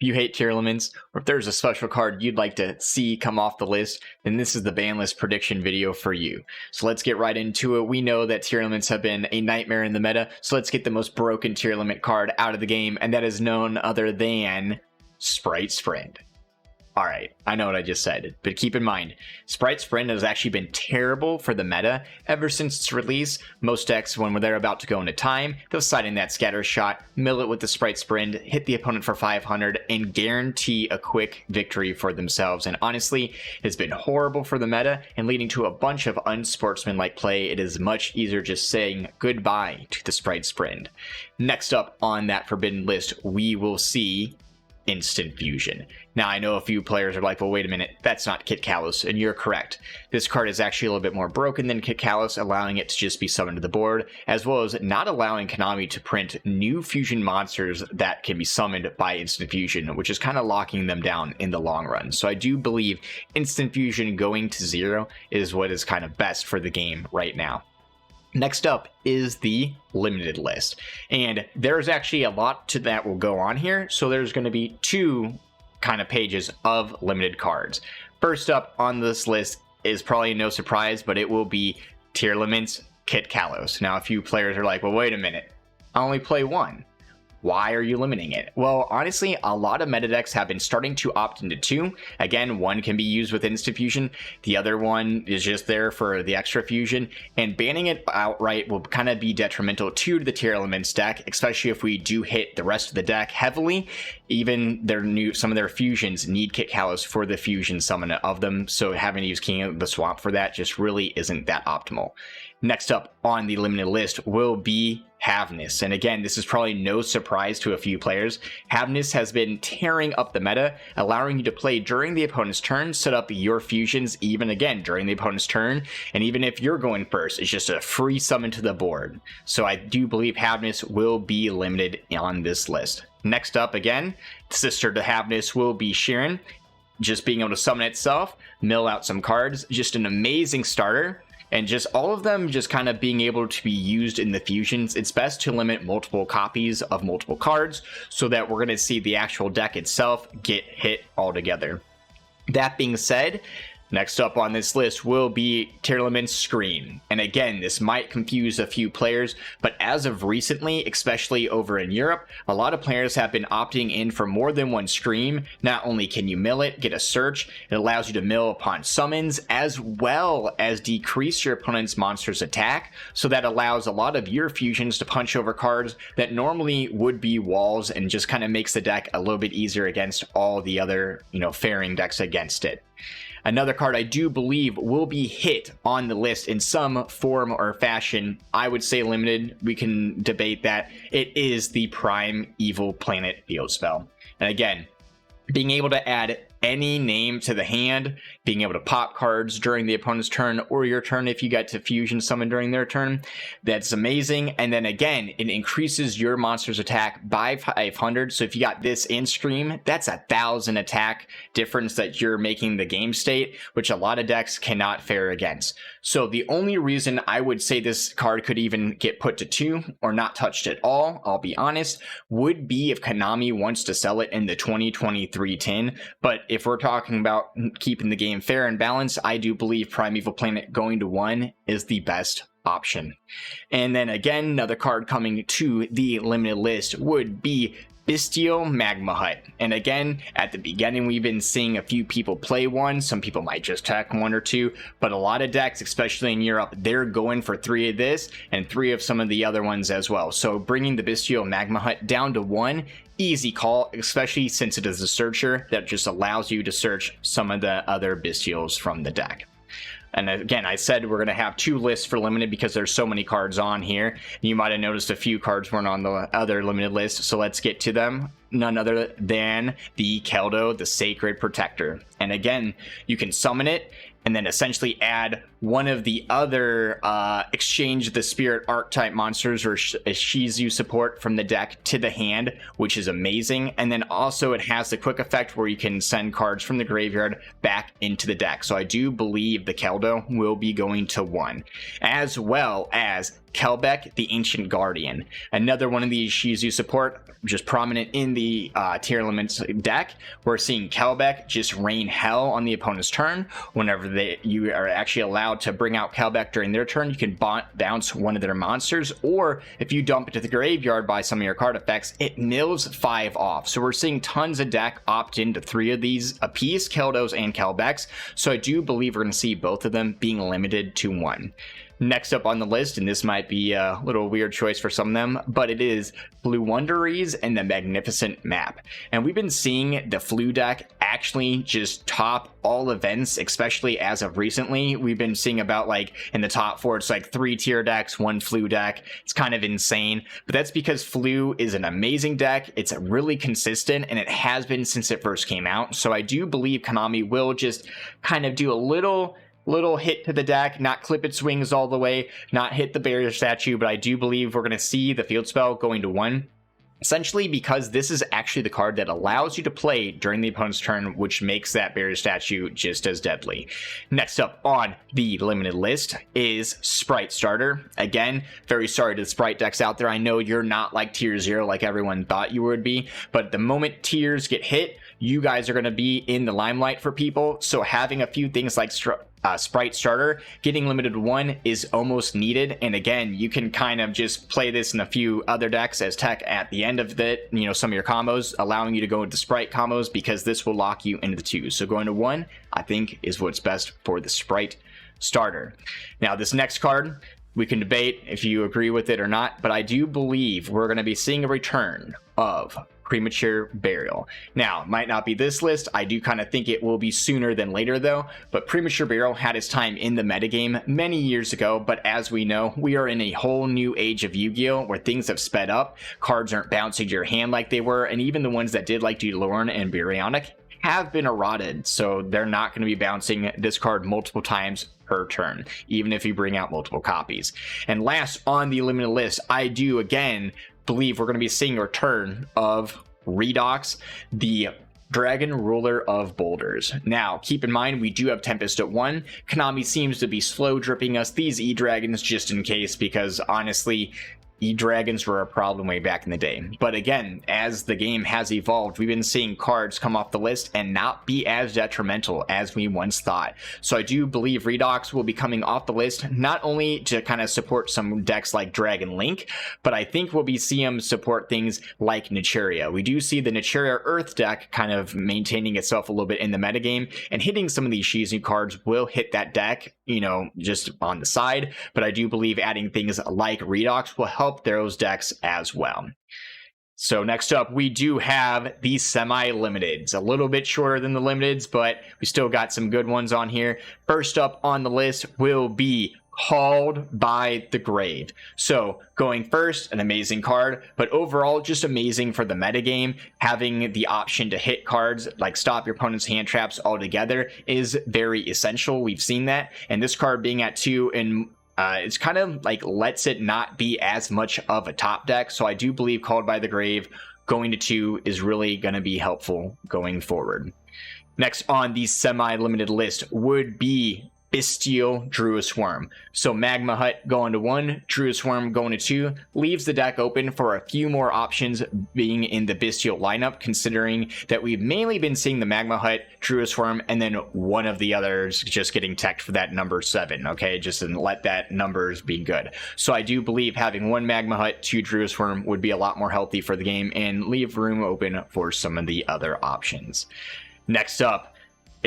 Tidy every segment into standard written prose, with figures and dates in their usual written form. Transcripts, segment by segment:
you hate tearlaments, or if there's a special card you'd like to see come off the list, then this is the Banlist Prediction video for you. So let's get right into it. We know that tearlaments have been a nightmare in the meta, so let's get the most broken tearlament card out of the game, and that is none other than Sprite Sprint. Alright, I know what I just said, but keep in mind, Sprite Sprint has actually been terrible for the meta ever since its release. Most decks, when they're about to go into time, they'll side in that scatter shot, mill it with the Sprite Sprint, hit the opponent for 500, and guarantee a quick victory for themselves. And honestly, it's been horrible for the meta and leading to a bunch of unsportsmanlike play. It is much easier just saying goodbye to the Sprite Sprint. Next up on that forbidden list, we will see Instant Fusion. Now, I know a few players are like, well, wait a minute, that's not Kit Kalos, and you're correct. This card is actually a little bit more broken than Kit Kalos, allowing it to just be summoned to the board, as well as not allowing Konami to print new fusion monsters that can be summoned by Instant Fusion, which is kind of locking them down in the long run. So I do believe Instant Fusion going to 0 is what is kind of best for the game right now. Next up is the limited list, and there's actually a lot to that will go on here, so there's going to be two kind of pages of limited cards. First up on this list is probably no surprise, but it will be tearlaments Kit Kalos. Now, a few players are like, well, wait a minute, I only play one. Why are you limiting it? Well, honestly, a lot of meta decks have been starting to opt into two. Again, one can be used with Instant Fusion. The other one is just there for the extra fusion. And banning it outright will kind of be detrimental to the tearlaments deck, especially if we do hit the rest of the deck heavily. Even some of their fusions need Kit Kalos for the fusion summon of them. So having to use King of the Swamp for that just really isn't that optimal. Next up on the limited list will be Havness. And again, this is probably no surprise to a few players. Havness has been tearing up the meta, allowing you to play during the opponent's turn, set up your fusions even again during the opponent's turn, and even if you're going first, it's just a free summon to the board. So I do believe Havness will be limited on this list. Next up again, sister to Havness will be Sheeran. Just being able to summon itself, mill out some cards, just an amazing starter. And just all of them just kind of being able to be used in the fusions. It's best to limit multiple copies of multiple cards so that we're going to see the actual deck itself get hit altogether. That being said, next up on this list will be tearlaments Scream. And again, this might confuse a few players, but as of recently, especially over in Europe, a lot of players have been opting in for more than one Scream. Not only can you mill it, get a search, it allows you to mill upon summons, as well as decrease your opponent's monster's attack, so that allows a lot of your fusions to punch over cards that normally would be walls, and just kind of makes the deck a little bit easier against all the other, faring decks against it. Another card I do believe will be hit on the list in some form or fashion. I would say limited. We can debate that. It is the Prime Evil Planet field spell. And again, being able to add any name to the hand, being able to pop cards during the opponent's turn or your turn if you get to fusion summon during their turn, that's amazing. And then again, it increases your monster's attack by 500. So if you got this in Scream, that's 1,000 attack difference that you're making the game state, which a lot of decks cannot fare against. So the only reason I would say this card could even get put to 2 or not touched at all, I'll be honest, would be if Konami wants to sell it in the 2023 tin. But if we're talking about keeping the game fair and balanced, I do believe Primeval Planet going to 1 is the best option. And then again, another card coming to the limited list would be Bestial Magma Hut. And again, at the beginning, we've been seeing a few people play one. Some people might just tech 1 or 2, but a lot of decks, especially in Europe, they're going for 3 of this and 3 of some of the other ones as well. So bringing the Bestial Magma Hut down to 1, easy call, especially since it is a searcher that just allows you to search some of the other Bestials from the deck. And again, I said we're going to have 2 lists for limited because there's so many cards on here. You might have noticed a few cards weren't on the other limited list, so let's get to them. None other than the Keldo, the Sacred Protector. And again, you can summon it and then essentially add one of the other exchange the spirit archetype monsters or Shizu support from the deck to the hand, which is amazing. And then also it has the quick effect where you can send cards from the graveyard back into the deck. So I do believe the Keldo will be going to 1, as well as Kelbeck, the Ancient Guardian, another one of these Shizu support, just prominent in the tearlaments deck. We're seeing Kelbeck just rain hell on the opponent's turn. Whenever you are actually allowed to bring out Kelbeck during their turn, you can bounce one of their monsters, or if you dump it to the graveyard by some of your card effects, it mills 5 off. So we're seeing tons of deck opt into 3 of these apiece, Keldos and Kelbecks. So I do believe we're going to see both of them being limited to 1. Next up on the list, and this might be a little weird choice for some of them, but it is Blue Wonderies and the Magnificent Map. And we've been seeing the Flu deck actually just top all events, especially as of recently. We've been seeing about, like, in the top 4, it's like 3 tier decks, 1 Flu deck. It's kind of insane, but that's because Flu is an amazing deck. It's really consistent, and it has been since it first came out. So I do believe Konami will just kind of do a little hit to the deck, not clip its wings all the way, not hit the barrier statue, but I do believe we're going to see the field spell going to 1. Essentially because this is actually the card that allows you to play during the opponent's turn, which makes that barrier statue just as deadly. Next up on the limited list is Sprite Starter. Again, very sorry to the Sprite decks out there. I know you're not like tier 0 like everyone thought you would be, but the moment tiers get hit, you guys are going to be in the limelight for people. So having a few things like Sprite Starter getting limited to 1 is almost needed. And again, you can kind of just play this in a few other decks as tech at the end of the, some of your combos, allowing you to go into Sprite combos, because this will lock you into the 2. So going to 1, I think, is what's best for the Sprite Starter. Now, this next card, we can debate if you agree with it or not, but I do believe we're going to be seeing a return of Premature Burial. Now, it might not be this list. I do kind of think it will be sooner than later though, but Premature Burial had its time in the metagame many years ago, but as we know, we are in a whole new age of Yu-Gi-Oh! Where things have sped up, cards aren't bouncing to your hand like they were, and even the ones that did, like Lorne and Baryonic, have been eroded, so they're not going to be bouncing this card multiple times per turn, even if you bring out multiple copies. And last on the limited list, I do again believe we're going to be seeing a return of Redox, the Dragon Ruler of Boulders. Now, keep in mind, we do have Tempest at 1. Konami seems to be slow dripping us these E-Dragons just in case, because honestly, E-Dragons were a problem way back in the day. But again, as the game has evolved, we've been seeing cards come off the list and not be as detrimental as we once thought. So I do believe Redox will be coming off the list, not only to kind of support some decks like Dragon Link, but I think we'll be seeing them support things like Nichiria. We do see the Nichiria Earth deck kind of maintaining itself a little bit in the metagame, and hitting some of these Shizu cards will hit that deck, just on the side. But I do believe adding things like Redox will help those decks as well. So next up, we do have the semi-limiteds. A little bit shorter than the limiteds, but we still got some good ones on here. First up on the list will be Called by the Grave. So going first, an amazing card, but overall just amazing for the metagame. Having the option to hit cards like stop your opponent's hand traps altogether is very essential. We've seen that, and this card being at 2 and it's kind of like lets it not be as much of a top deck. So I do believe Called by the Grave going to 2 is really going to be helpful going forward. Next on the semi-limited list would be Bestial Druid Worm. So Magma Hut going to 1, Druid Worm going to 2, leaves the deck open for a few more options being in the Bestial lineup, considering that we've mainly been seeing the Magma Hut, Druid Worm, and then one of the others just getting teched for that number 7, okay? Just to let that numbers be good. So I do believe having 1 Magma Hut, 2 Druid Worm would be a lot more healthy for the game and leave room open for some of the other options. Next up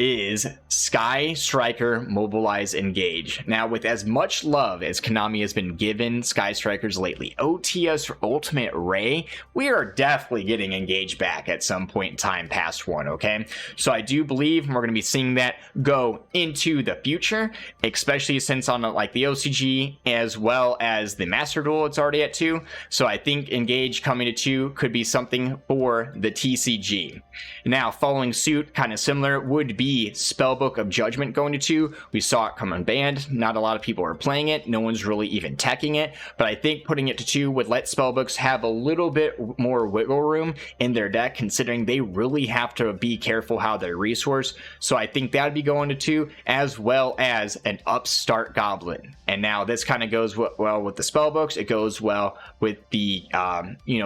is Sky Striker Mobilize Engage. Now, with as much love as Konami has been given Sky Strikers lately, OTS Ultimate Ray, we are definitely getting Engage back at some point in time past 1, okay? So I do believe we're going to be seeing that go into the future, especially since on like the OCG as well as the Master Duel, it's already at 2. So I think Engage coming to 2 could be something for the TCG. Now, following suit, kind of similar, would be be Spellbook of Judgment going to 2. We saw it come unbanned. Not a lot of people are playing it. No one's really even teching it. But I think putting it to 2 would let Spellbooks have a little bit more wiggle room in their deck, considering they really have to be careful how they resource. So I think that would be going to 2, as well as an Upstart Goblin. And now this kind of goes well with the Spellbooks. It goes well with the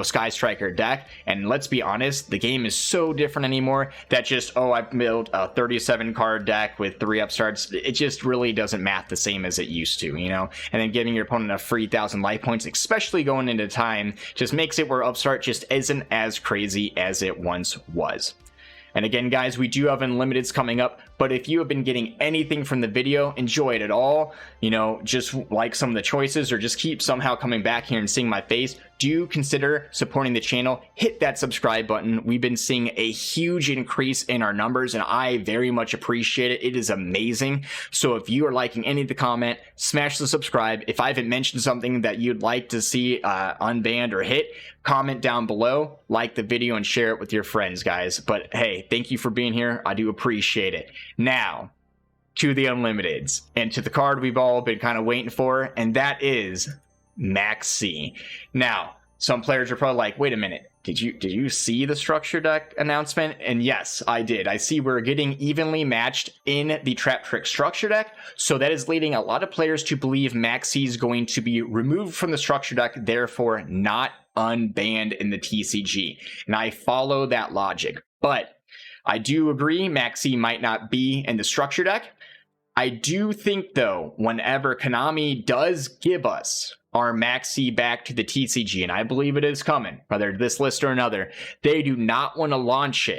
Sky Striker deck. And let's be honest, the game is so different anymore that just, I built a 37 card deck with 3 upstarts. It just really doesn't math the same as it used to, and then giving your opponent a free 1,000 life points, especially going into time, just makes it where upstart just isn't as crazy as it once was. And again, guys, we do have unlimiteds coming up, but if you have been getting anything from the video, enjoy it at all, just like some of the choices, or just keep somehow coming back here and seeing my face, do consider supporting the channel. Hit that subscribe button. We've been seeing a huge increase in our numbers, and I very much appreciate it. It is amazing. So if you are liking any of the comment, smash the subscribe. If I haven't mentioned something that you'd like to see unbanned or hit, comment down below, like the video, and share it with your friends, guys. But hey, thank you for being here. I do appreciate it. Now, to the unlimiteds, and to the card we've all been kind of waiting for, and that is Max C. Now, some players are probably like, wait a minute, did you see the structure deck announcement? And yes, I did. I see we're getting evenly matched in the Trap Trick structure deck, so that is leading a lot of players to believe Max C is going to be removed from the structure deck, therefore not unbanned in the TCG. And I follow that logic, but I do agree Max C might not be in the structure deck. I do think, though, whenever Konami does give us our Max C back to the TCG, and I believe it is coming, whether this list or another, they do not want to launch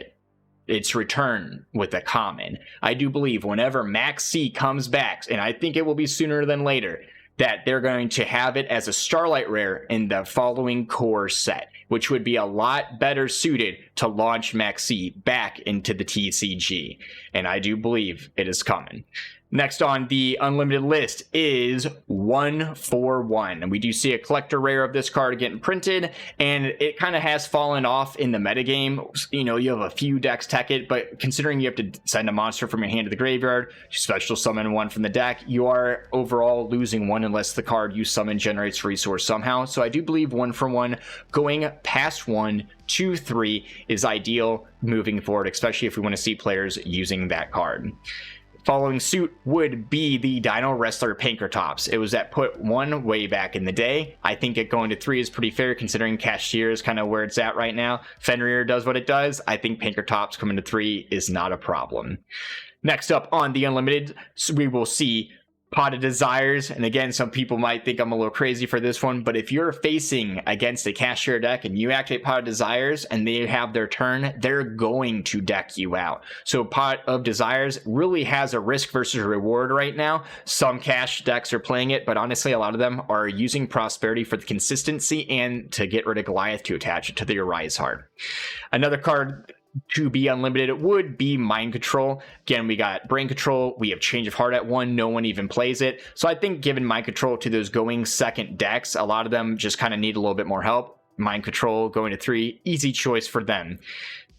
its return with a common. I do believe whenever Max C comes back, and I think it will be sooner than later, that they're going to have it as a Starlight Rare in the following core set, which would be a lot better suited to launch Max C back into the TCG. And I do believe it is coming. Next on the unlimited list is 141. And we do see a collector rare of this card getting printed, and it kind of has fallen off in the metagame. You have a few decks tech it, but considering you have to send a monster from your hand to the graveyard, special summon one from the deck, you are overall losing one unless the card you summon generates resource somehow. So I do believe 141 going past 1, 2, 3 is ideal moving forward, especially if we want to see players using that card. Following suit would be the Dino Wrestler Pankratops. It was at put 1 way back in the day. I think it going to 3 is pretty fair considering Cashier is kind of where it's at right now. Fenrir does what it does. I think Pankratops coming to 3 is not a problem. Next up on the unlimited, we will see Pot of Desires, and again, some people might think I'm a little crazy for this one, but if you're facing against a Cashier deck and you activate Pot of Desires and they have their turn, they're going to deck you out. So Pot of Desires really has a risk versus reward right now. Some cash decks are playing it, but honestly, a lot of them are using Prosperity for the consistency and to get rid of Goliath to attach it to the Rise Heart. Another card to be unlimited, it would be Mind Control. Again, we got Brain Control, we have Change of Heart at 1, no one even plays it. So I think giving Mind Control to those going second decks, a lot of them just kind of need a little bit more help. Mind Control going to 3, easy choice for them.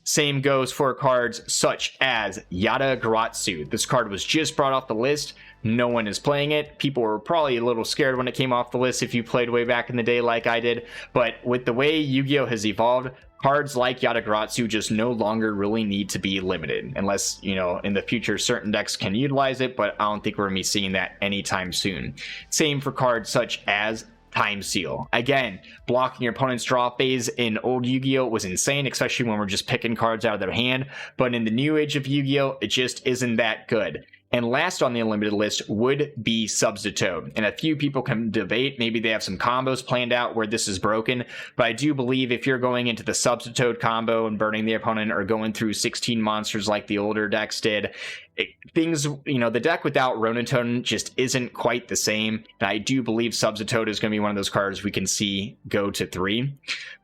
Same goes for cards such as Yugioh. This card was just brought off the list. No one is playing it. People were probably a little scared when it came off the list if you played way back in the day like I did. But with the way Yu-Gi-Oh has evolved, cards like Yugioh just no longer really need to be limited. Unless, in the future certain decks can utilize it, but I don't think we're going to be seeing that anytime soon. Same for cards such as Time Seal. Again, blocking your opponent's draw phase in old Yu-Gi-Oh was insane, especially when we're just picking cards out of their hand. But in the new age of Yu-Gi-Oh, it just isn't that good. And last on the unlimited list would be Substitute. And a few people can debate, maybe they have some combos planned out where this is broken, but I do believe if you're going into the Substitute combo and burning the opponent or going through 16 monsters like the older decks did, the deck without Ronatone just isn't quite the same. And I do believe Substitute is going to be one of those cards we can see go to 3.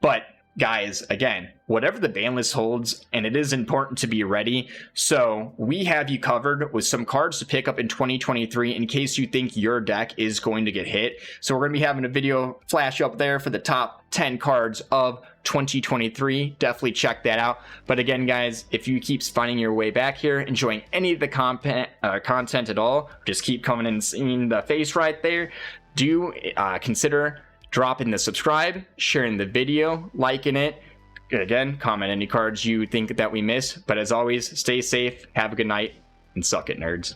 But guys, again, whatever the ban list holds, and it is important to be ready. So we have you covered with some cards to pick up in 2023 in case you think your deck is going to get hit. So we're going to be having a video flash up there for the top 10 cards of 2023. Definitely check that out. But again, guys, if you keep finding your way back here, enjoying any of the content at all, just keep coming and seeing the face right there, do consider dropping the subscribe, sharing the video, liking it. Again, comment any cards you think that we miss. But as always, stay safe, have a good night, and suck it, nerds.